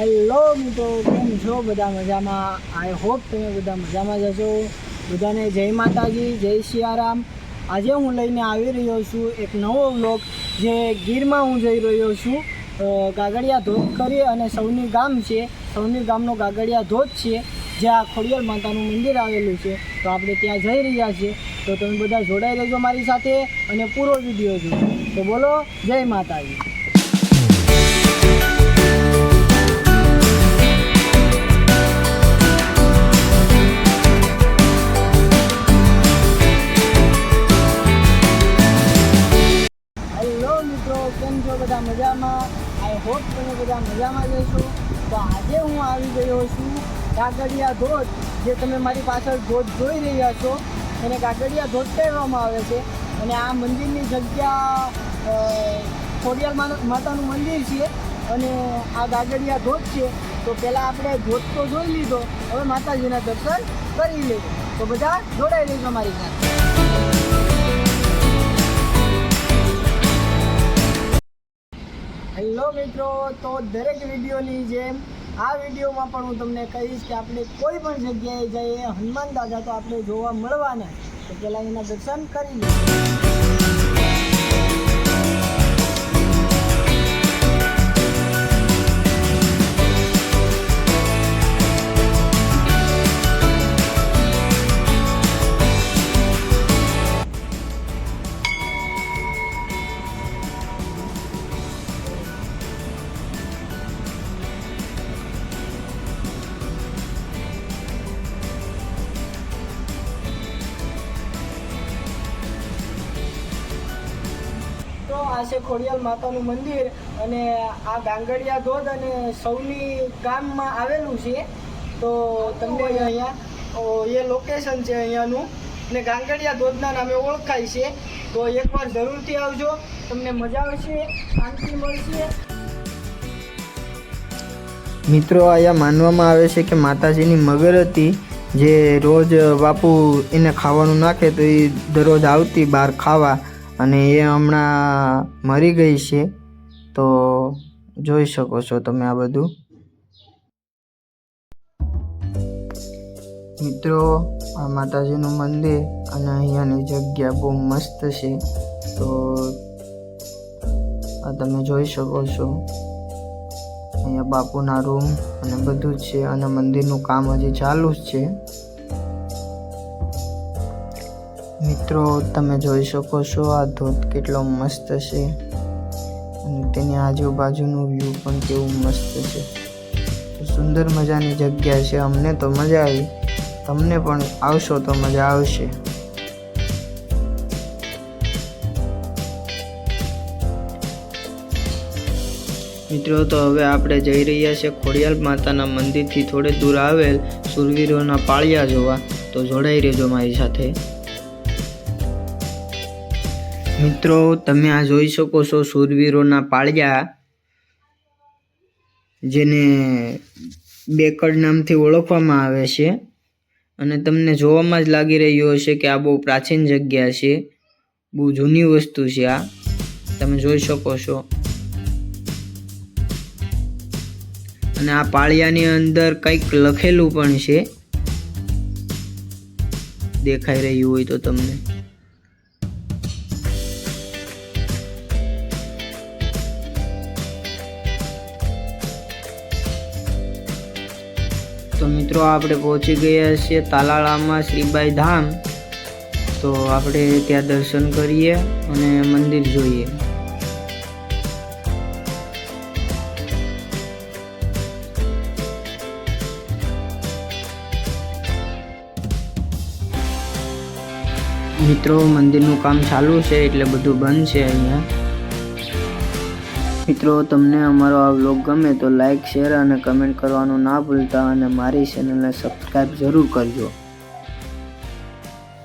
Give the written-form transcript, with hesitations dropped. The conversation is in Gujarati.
હેલો મિત્રો, કેમ છો બધા? મજામાં? આઈ હોપ તમે બધા મજામાં જ હશો. બધાને જય માતાજી, જય સિયારામ. આજે હું લઈને આવી રહ્યો છું એક નવો વ્લોગ, જે ગીરમાં હું જઈ રહ્યો છું. ગાગડિયા ધોધ કરી અને સૌની ગામ છે, સૌની ગામનો ગાગડિયા ધોધ છે, જ્યાં ખોડિયાર માતાનું મંદિર આવેલું છે. તો આપણે ત્યાં જઈ રહ્યા છીએ. તો તમે બધા જોડાઈ રહેજો મારી સાથે અને પૂરો વિડીયો જોજો. તો બોલો જય માતાજી. કેમ છો બધા? મજામાં? આઈ હોપ તમે બધા મજામાં જશો. તો આજે હું આવી ગયો છું ગાગડિયા ધોધ, જે તમે મારી પાછળ ધોધ જોઈ રહ્યા છો એને ગાગડિયા ધોધ કહેવામાં આવે છે. અને આ મંદિરની જગ્યા ખોડિયાર માતાનું મંદિર છે અને આ ગાગડિયા ધોધ છે. તો પહેલાં આપણે ધોધ તો જોઈ લીધો, હવે માતાજીના દર્શન કરી લઈએ. તો બધા જોડાઈ લેજો મારી સાથે. હેલો મિત્રો, તો દરેક વિડીયોની જેમ આ વિડીયોમાં પણ હું તમને કહીશ કે આપણે કોઈ પણ જગ્યાએ જઈએ હનુમાન દાદા તો આપણે જોવા મળવાના. તો પહેલાં એના દર્શન કરી લઈએ. આ છે ખોડિયાર માતાનું મંદિર અને આ ગાંગડિયા ધોધ અને સૌની ગામમાં આવેલું છે. તો તમને અહીંયા એ લોકેશન છે અહીંયાનું, અને ગાંગડિયા ધોધના નામે ઓળખાય છે. તો એકવાર જરૂરથી આવજો, તમને મજા આવશે, શાંતિ મળશે. મિત્રો, અહીંયા માનવામાં આવે છે કે માતાજીની મગર હતી, જે રોજ બાપુ એને ખાવાનું નાખે તો એ દરરોજ આવતી બહાર ખાવા, અને એ હમણાં મરી ગઈ છે. તો જોઈ શકો છો તમે આ બધું. મિત્રો, આ માતાજીનું મંદિર અને અહીંયાની જગ્યા બહુ મસ્ત છે. તો આ તમે જોઈ શકો છો, અહીંયા બાપુના રૂમ અને બધું જ છે, અને મંદિરનું કામ હજી ચાલુ જ છે. મિત્રો, તમે જોઈ શકો છો આ ધોધ કેટલો મસ્ત છે, અને તેની આજુબાજુનું વ્યૂ પણ કેવું મસ્ત છે. સુંદર મજાની જગ્યા છે. અમને તો મજા આવી, તમને પણ આવશો તો મજા આવશે. મિત્રો, તો હવે આપણે જઈ રહ્યા છીએ ખોડિયાર માતાના મંદિરથી થોડે દૂર આવેલ સુરવીરોના પાળિયા જોવા. તો જોડાઈ રહેજો મારી સાથે. મિત્રો, તમે આ જોઈ શકો છો શૂરવીરોના પાળિયા, જેને બેકડ નામથી ઓળખવામાં આવે છે. અને તમને જોવામાં જ લાગી રહ્યું હશે કે આ બહુ પ્રાચીન જગ્યા છે, બહુ જૂની વસ્તુ છે. આ તમે જોઈ શકો છો. અને આ પાળિયાની અંદર કંઈક લખેલું પણ છે, દેખાઈ રહ્યું હોય તો તમને. તો મિત્રો, આપણે પહોંચી ગયા છીએ તાલાળામાં શ્રીબાઈ ધામ. તો આપણે ત્યાં દર્શન કરીએ અને મંદિર જોઈએ. મિત્રો, મંદિરનું કામ ચાલુ છે એટલે બધું બંધ છે અહીંયા. મિત્રો, તમને અમારો આ વ્લોગ ગમે તો લાઈક, શેર અને કમેન્ટ કરવાનું ના ભૂલતા, અને મારી ચેનલને સબસ્ક્રાઈબ જરૂર કરજો.